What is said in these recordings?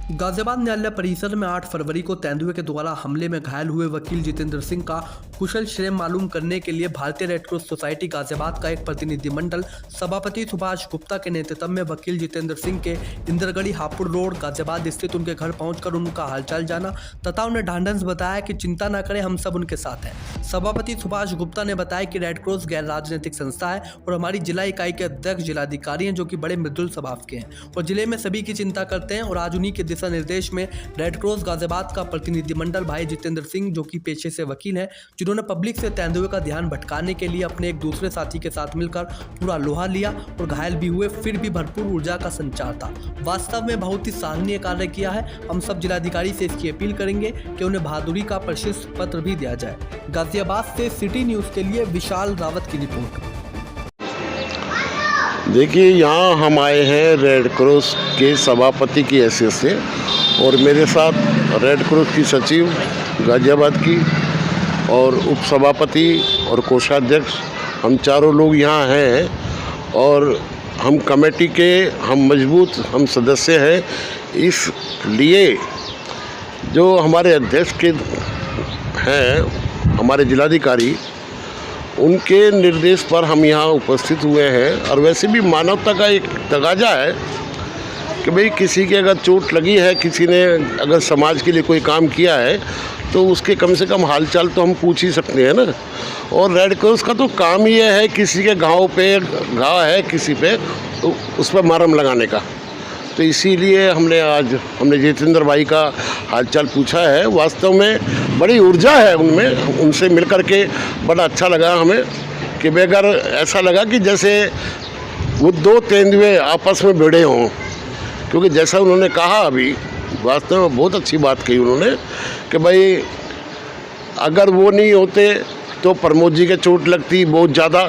गाजियाबाद न्यायालय परिसर में 8 फरवरी को तेंदुए के द्वारा हमले में घायल हुए वकील जितेंद्र सिंह का कुशल क्षेम मालूम करने के लिए भारतीय रेड क्रॉस सोसाइटी गाजियाबाद का एक प्रतिनिधिमंडल सभापति सुभाष गुप्ता के नेतृत्व में वकील जितेंद्र सिंह के इंदरगढ़ी हापुड़ रोड गाजियाबाद स्थित उनके घर पहुंचकर उनका हालचाल जाना तथा उन्हें ढांढस बताया कि चिंता न करें, हम सब उनके साथ हैं। सभापति सुभाष गुप्ता ने बताया कि रेड क्रॉस गैर राजनीतिक संस्था है और हमारी जिला इकाई के अध्यक्ष जिलाधिकारी हैं जो कि बड़े मृदुल स्वभाव के हैं और जिले में सभी की चिंता करते हैं और आज उन्हीं के दिशा निर्देश में रेड क्रॉस गाजियाबाद का प्रतिनिधिमंडल भाई जितेंद्र सिंह जो कि पेशे से वकील हैं, जिन्होंने पब्लिक से तेंदुए का ध्यान भटकाने के लिए अपने एक दूसरे साथी के साथ मिलकर पूरा लोहा लिया और घायल भी हुए, फिर भी भरपूर ऊर्जा का संचार था। वास्तव में बहुत ही सराहनीय कार्य किया है। हम सब जिलाधिकारी से इसकी अपील करेंगे कि उन्हें बहादुरी का प्रशस्ति पत्र भी दिया जाए। गाजियाबाद से सिटी न्यूज के लिए विशाल रावत की रिपोर्ट। देखिए, यहाँ हम आए हैं रेड क्रॉस के सभापति की हैसियत से और मेरे साथ रेड क्रॉस की सचिव गाजियाबाद की और उप सभापति और कोषाध्यक्ष, हम चारों लोग यहाँ हैं और हम कमेटी के हम सदस्य हैं। इसलिए जो हमारे अध्यक्ष के हैं हमारे जिलाधिकारी, उनके निर्देश पर हम यहाँ उपस्थित हुए हैं। और वैसे भी मानवता का एक तगाजा है कि भाई किसी की अगर चोट लगी है, किसी ने अगर समाज के लिए कोई काम किया है तो उसके कम से कम हालचाल तो हम पूछ ही सकते हैं ना। और रेड क्रॉस का तो काम ही है किसी के घाव है किसी पे तो उस पर मरहम लगाने का। तो इसीलिए हमने जितेंद्र भाई का हालचाल पूछा है। वास्तव में बड़ी ऊर्जा है उनमें, उनसे मिलकर के बड़ा अच्छा लगा हमें कि बेगर ऐसा लगा कि जैसे वो दो तेंदुए आपस में भिड़े हों। क्योंकि जैसा उन्होंने कहा अभी, वास्तव में बहुत अच्छी बात कही उन्होंने कि भाई अगर वो नहीं होते तो प्रमोद जी के चोट लगती बहुत ज़्यादा,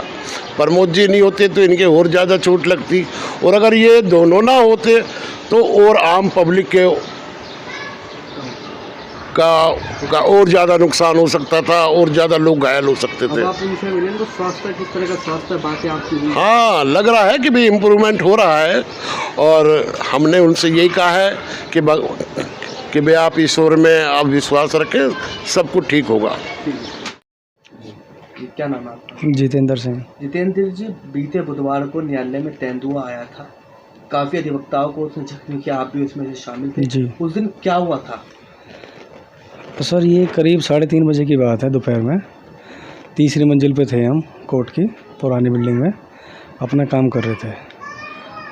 प्रमोद जी नहीं होते तो इनके और ज़्यादा चोट लगती, और अगर ये दोनों ना होते तो और आम पब्लिक के का और ज़्यादा नुकसान हो सकता था और ज़्यादा लोग घायल हो सकते थे। आप उनसे मिले तो स्वास्थ्य किस तरह का स्वास्थ्य बातें आपकी हुई? हाँ, लग रहा है कि भी इम्प्रूवमेंट हो रहा है और हमने उनसे यही कहा है कि भाई आप ईश्वर में आप विश्वास रखें, सब कुछ ठीक होगा। क्या नाम है आपका? जितेंद्र सिंह। जितेंद्र जी, बीते बुधवार को न्यायालय में तेंदुआ आया था, काफ़ी अधिवक्ताओं को उसने जख्मी किया, आप भी उसमें से शामिल थे जी। उस दिन क्या हुआ था? तो सर, ये करीब 3:30 बजे की बात है, दोपहर में। तीसरी मंजिल पे थे हम, कोर्ट की पुरानी बिल्डिंग में अपना काम कर रहे थे।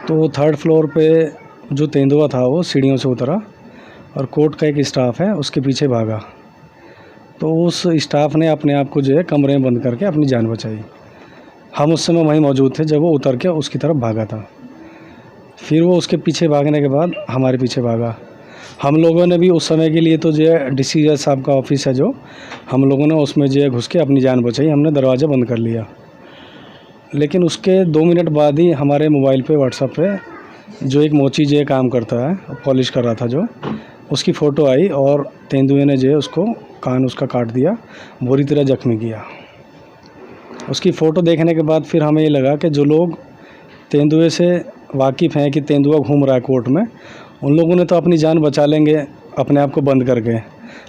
तो 3rd फ्लोर पे जो तेंदुआ था वो सीढ़ियों से उतरा और कोर्ट का एक स्टाफ है उसके पीछे भागा। तो उस स्टाफ ने अपने आप को जो है कमरे में बंद करके अपनी जान बचाई। हम उस समय वहीं मौजूद थे जब वो उतर के उसकी तरफ भागा था। फिर वो उसके पीछे भागने के बाद हमारे पीछे भागा। हम लोगों ने भी उस समय के लिए तो जो है DC जज साहब का ऑफिस है जो, हम लोगों ने उसमें जो है घुस के अपनी जान बचाई। हमने दरवाज़ा बंद कर लिया। लेकिन उसके 2 मिनट बाद ही हमारे मोबाइल पे व्हाट्सएप पे जो एक मोची जो काम करता है, पॉलिश कर रहा था जो, उसकी फ़ोटो आई और तेंदुए ने जो है उसको कान उसका काट दिया, बुरी तरह जख्मी किया। उसकी फ़ोटो देखने के बाद फिर हमें ये लगा कि जो लोग तेंदुए से वाकिफ़ हैं कि तेंदुआ घूम रहा है कोर्ट में, उन लोगों ने तो अपनी जान बचा लेंगे अपने आप को बंद करके।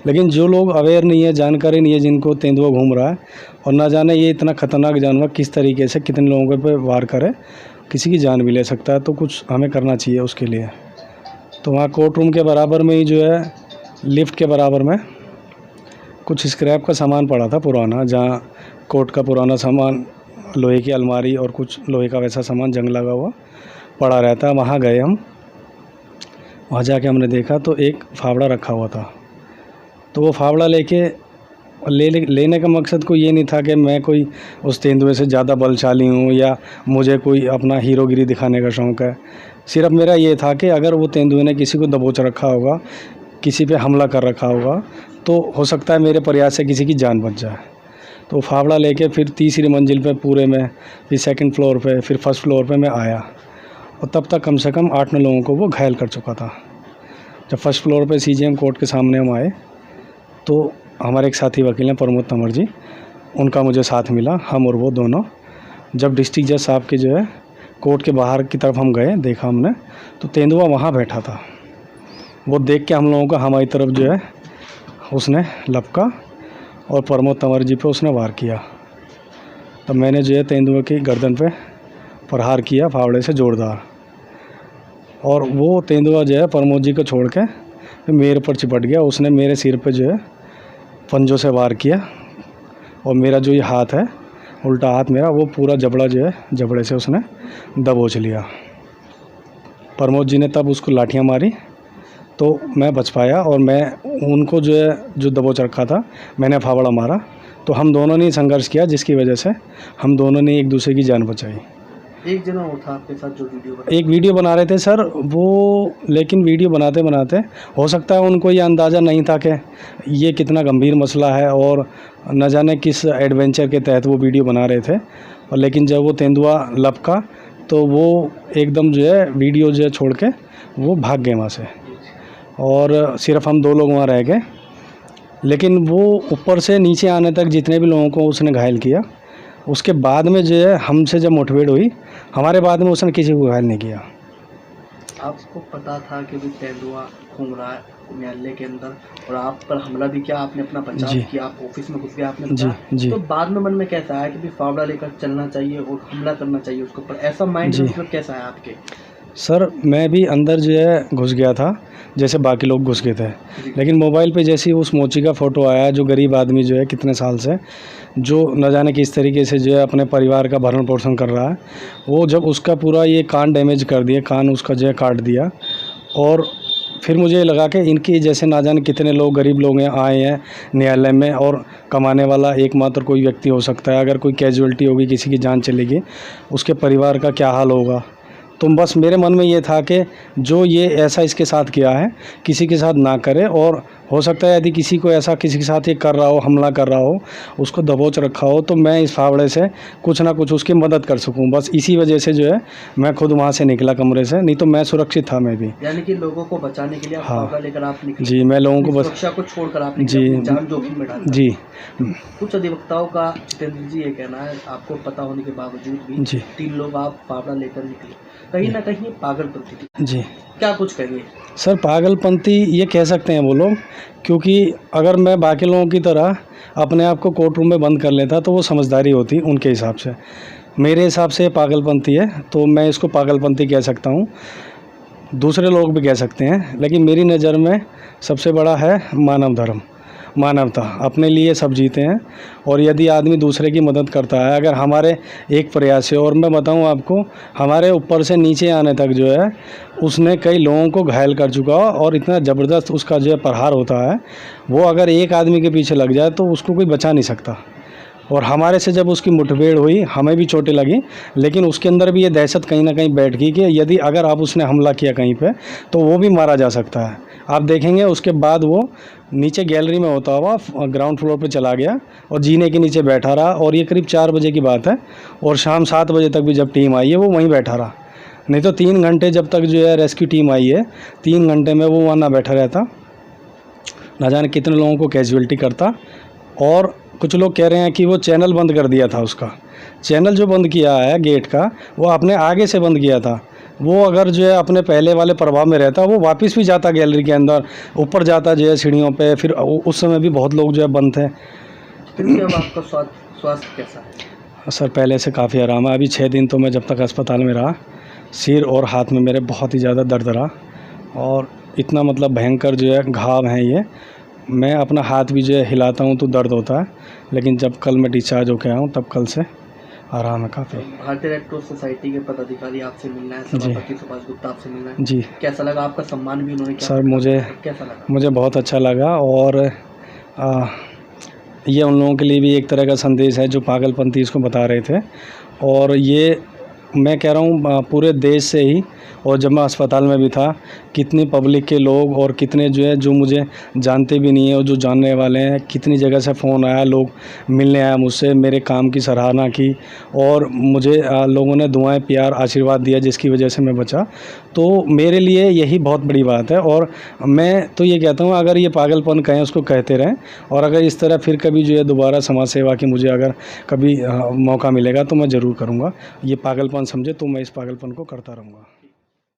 लेकिन जो लोग अवेयर नहीं है, जानकारी नहीं है, जिनको तेंदुआ घूम रहा है और ना जाने ये इतना ख़तरनाक जानवर किस तरीके से कितने लोगों पे वार करे, किसी की जान भी ले सकता है, तो कुछ हमें करना चाहिए उसके लिए। तो वहाँ कोर्ट रूम के बराबर में ही जो है लिफ्ट के बराबर में कुछ स्क्रैप का सामान पड़ा था पुराना, जहाँ कोर्ट का पुराना सामान, लोहे की अलमारी और कुछ लोहे का वैसा सामान जंग लगा हुआ पड़ा रहता है। वहाँ गए हम, वहाँ जाके हमने देखा तो एक फावड़ा रखा हुआ था। तो वो फावड़ा लेने का मकसद कोई ये नहीं था कि मैं कोई उस तेंदुए से ज़्यादा बलशाली हूँ या मुझे कोई अपना हीरोगिरी दिखाने का शौक़ है। सिर्फ मेरा ये था कि अगर वो तेंदुए ने किसी को दबोच रखा होगा, किसी पे हमला कर रखा होगा, तो हो सकता है मेरे प्रयास से किसी की जान बच जाए। तो फावड़ा लेके फिर तीसरी मंजिल पे पूरे में, फिर 2nd फ्लोर पे, फिर 1st फ्लोर पे मैं आया और तब तक कम से कम 8-9 लोगों को वो घायल कर चुका था। जब 1st फ्लोर पे CJM कोर्ट के सामने हम आए तो हमारे एक साथी वकील हैं प्रमोद तंवर जी, उनका मुझे साथ मिला, हम और वो दोनों। जब डिस्ट्रिक्ट जज साहब के जो है कोर्ट के बाहर की तरफ हम गए, देखा हमने तो तेंदुआ वहाँ बैठा था। वो देख के हम लोगों को हमारी तरफ जो है उसने लपका और प्रमोद तंवर जी पे उसने वार किया। तब मैंने जो है तेंदुआ की गर्दन पे प्रहार किया फावड़े से जोरदार, और वो तेंदुआ जो है प्रमोद जी को छोड़ के मेरे पर चिपट गया। उसने मेरे सिर पे जो है पंजों से वार किया और मेरा जो ये हाथ है, उल्टा हाथ मेरा, वो पूरा जबड़ा जो है जबड़े से उसने दबोच लिया। प्रमोद जी ने तब उसको लाठियाँ मारी तो मैं बच पाया, और मैं उनको जो है जो दबोच रखा था मैंने फावड़ा मारा। तो हम दोनों ने संघर्ष किया, जिसकी वजह से हम दोनों ने एक दूसरे की जान बचाई। एक जना उठा आपके साथ जो वीडियो एक वीडियो बना रहे थे सर वो, लेकिन वीडियो बनाते बनाते हो सकता है उनको ये अंदाज़ा नहीं था कि ये कितना गंभीर मसला है, और न जाने किस एडवेंचर के तहत वो वीडियो बना रहे थे। और लेकिन जब वो तेंदुआ लपका तो वो एकदम जो है वीडियो जो है छोड़ के वो भाग गए वहाँ से, और सिर्फ हम 2 लोग वहाँ रह गए। लेकिन वो ऊपर से नीचे आने तक जितने भी लोगों को उसने घायल किया, उसके बाद में जो है हमसे जब मुठभेड़ हुई, हमारे बाद में उसने किसी को घायल नहीं किया। आपको पता था कि भी तेंदुआ घूम रहा है न्यायालय के अंदर और आप पर हमला भी किया, आपने अपना बचाव किया, आप ऑफिस में घुस गए, आपने बताया, तो बाद में मन में कैसा आया कि भी फावड़ा लेकर चलना चाहिए और हमला करना चाहिए उसके ऊपर, ऐसा माइंड मतलब कैसा आया आपके? सर मैं भी अंदर जो है घुस गया था जैसे बाकी लोग घुस गए थे, लेकिन मोबाइल पे जैसे ही उस मोची का फ़ोटो आया, जो गरीब आदमी जो है कितने साल से जो न जाने किस तरीके से जो है अपने परिवार का भरण पोषण कर रहा है, वो जब उसका पूरा ये कान डैमेज कर दिया, कान उसका जो है काट दिया, और फिर मुझे लगा कि इनके जैसे ना जाने कितने लोग गरीब लोग हैं आए हैं न्यायालय में, और कमाने वाला एकमात्र कोई व्यक्ति हो सकता है। अगर कोई कैजुअलिटी होगी, किसी की जान चलेगी, उसके परिवार का क्या हाल होगा। तो बस मेरे मन में ये था कि जो ये ऐसा इसके साथ किया है किसी के साथ ना करे, और हो सकता है यदि किसी को ऐसा किसी के साथ ये कर रहा हो, हमला कर रहा हो, उसको दबोच रखा हो, तो मैं इस फावड़े से कुछ ना कुछ उसकी मदद कर सकूं। बस इसी वजह से जो है मैं खुद वहाँ से निकला कमरे से, नहीं तो मैं सुरक्षित था मैं भी। यानी कि लोगों को बचाने के लिए फावड़ा लेकर आप निकले? जी, मैं लोगों को बस सुरक्षा को छोड़कर आप जान जोखिम में डाला? जी। कुछ अधिवक्ताओं का जितेंद्र जी ये कहना है, आपको पता होने के बावजूद भी 3 लोग आप फावड़ा लेकर निकले, कहीं ना कहीं पागलपंती थी। जी, क्या कुछ कहिए? सर पागलपंती ये कह सकते हैं वो लोग, क्योंकि अगर मैं बाकी लोगों की तरह अपने आप को कोर्ट रूम में बंद कर लेता तो वो समझदारी होती उनके हिसाब से। मेरे हिसाब से पागलपंती है, तो मैं इसको पागलपंती कह सकता हूँ, दूसरे लोग भी कह सकते हैं, लेकिन मेरी नज़र में सबसे बड़ा है मानव धर्म, मानवता। अपने लिए सब जीते हैं, और यदि आदमी दूसरे की मदद करता है, अगर हमारे एक प्रयास से, और मैं बताऊं आपको, हमारे ऊपर से नीचे आने तक जो है उसने कई लोगों को घायल कर चुका, और इतना ज़बरदस्त उसका जो है प्रहार होता है, वो अगर एक आदमी के पीछे लग जाए तो उसको कोई बचा नहीं सकता। और हमारे से जब उसकी मुठभेड़ हुई, हमें भी चोटें लगी, लेकिन उसके अंदर भी ये दहशत कहीं ना कहीं बैठ गई कि यदि अगर आप उसने हमला किया कहीं पे तो वो भी मारा जा सकता है। आप देखेंगे उसके बाद वो नीचे गैलरी में होता हुआ ग्राउंड फ्लोर पे चला गया और जीने के नीचे बैठा रहा, और ये करीब 4 बजे की बात है, और शाम 7 बजे तक भी जब टीम आई है वो वहीं बैठा रहा। नहीं तो 3 घंटे जब तक जो है रेस्क्यू टीम आई है, 3 घंटे में वो वहाँ ना बैठा रहता, ना जाने कितने लोगों को कैजुअलिटी करता। और कुछ लोग कह रहे हैं कि वो चैनल बंद कर दिया था, उसका चैनल जो बंद किया है गेट का, वो अपने आगे से बंद किया था। वो अगर जो है अपने पहले वाले प्रभाव में रहता, वो वापस भी जाता गैलरी के अंदर, ऊपर जाता जो है सीढ़ियों पे। फिर उस समय भी बहुत लोग जो है बंद थे। फिर अब आपका स्वास्थ्य कैसा है? सर पहले से काफ़ी आराम है। अभी 6 दिन तो मैं जब तक अस्पताल में रहा, सिर और हाथ में मेरे बहुत ही ज़्यादा दर्द रहा, और इतना मतलब भयंकर जो है घाव हैं ये। मैं अपना हाथ भी जो है हिलाता हूँ तो दर्द होता है, लेकिन जब कल मैं डिस्चार्ज होकर आया हूँ तब कल से आराम है काफ़ी। भारतीय रेड क्रॉस सोसाइटी के पदाधिकारी आपसे मिलना है, सभापति सुभाष गुप्ता आपसे मिलना है जी, कैसा लगा? आपका सम्मान भी उन्होंने किया सर, मुझे कैसा लगा? मुझे बहुत अच्छा लगा, और ये उन लोगों के लिए भी एक तरह का संदेश है जो पागलपंती इसको बता रहे थे। और ये मैं कह रहा हूँ पूरे देश से ही, और जब मैं अस्पताल में भी था, कितनी पब्लिक के लोग और कितने जो है जो मुझे जानते भी नहीं है और जो जानने वाले हैं, कितनी जगह से फ़ोन आया, लोग मिलने आया मुझसे, मेरे काम की सराहना की, और मुझे लोगों ने दुआएं, प्यार, आशीर्वाद दिया, जिसकी वजह से मैं बचा। तो मेरे लिए यही बहुत बड़ी बात है, और मैं तो ये कहता हूँ अगर ये पागलपन कहें उसको कहते रहें, और अगर इस तरह फिर कभी जो है दोबारा समाज सेवा की मुझे अगर कभी मौका मिलेगा तो मैं ज़रूर करूँगा। ये पागलपन समझे तो मैं इस पागलपन को करता रहूँगा।